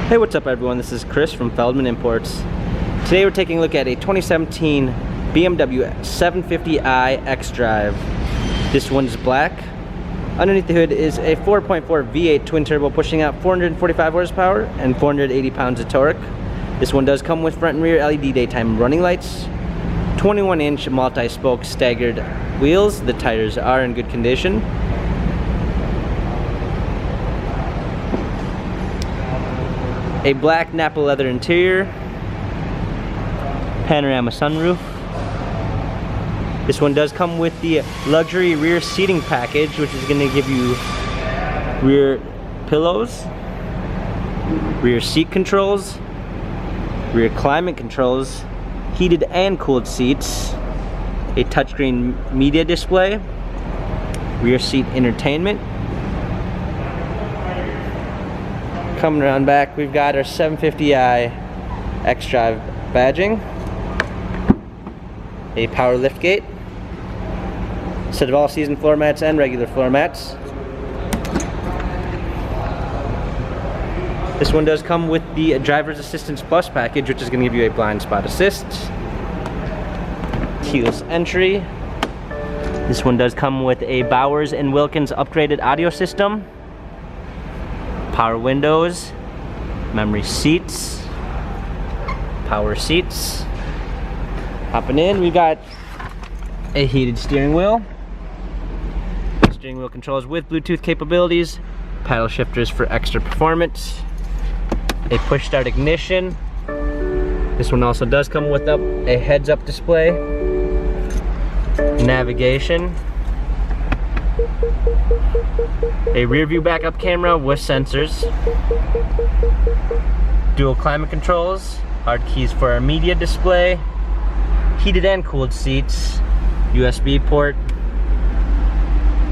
Hey, what's up everyone? This is Chris from Feldmann Imports. Today we're taking a look at a 2017 BMW 750i xDrive. This one's black. Underneath the hood is a 4.4 V8 twin turbo pushing out 445 horsepower and 480 pounds of torque. This one does come with front and rear LED daytime running lights, 21-inch multi-spoke staggered wheels. The tires are in good condition. A black Napa leather interior, panorama sunroof. This one does come with the luxury rear seating package, which is going to give you rear pillows, rear seat controls, rear climate controls, heated and cooled seats, a touchscreen media display, rear seat entertainment. Coming around back, we've got our 750i xDrive badging, a power liftgate, set of all-season floor mats and regular floor mats. This one does come with the Driver's Assistance Plus package, which is going to give you a blind spot assist, keyless entry. This one does come with a Bowers & Wilkins upgraded audio system, power windows, memory seats, power seats. Hopping in, we've got a heated steering wheel, steering wheel controls with Bluetooth capabilities, paddle shifters for extra performance, a push start ignition. This one also does come with a heads-up display, navigation, a rear view backup camera with sensors, dual climate controls, hard keys for our media display, heated and cooled seats, USB port,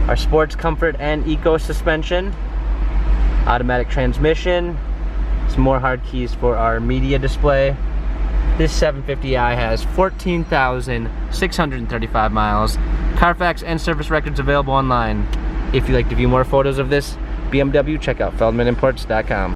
our sports comfort and eco suspension, automatic transmission, some more hard keys for our media display. This 750i has 14,635 miles, Carfax and service records available online. If you'd like to view more photos of this BMW, check out feldmannimports.com.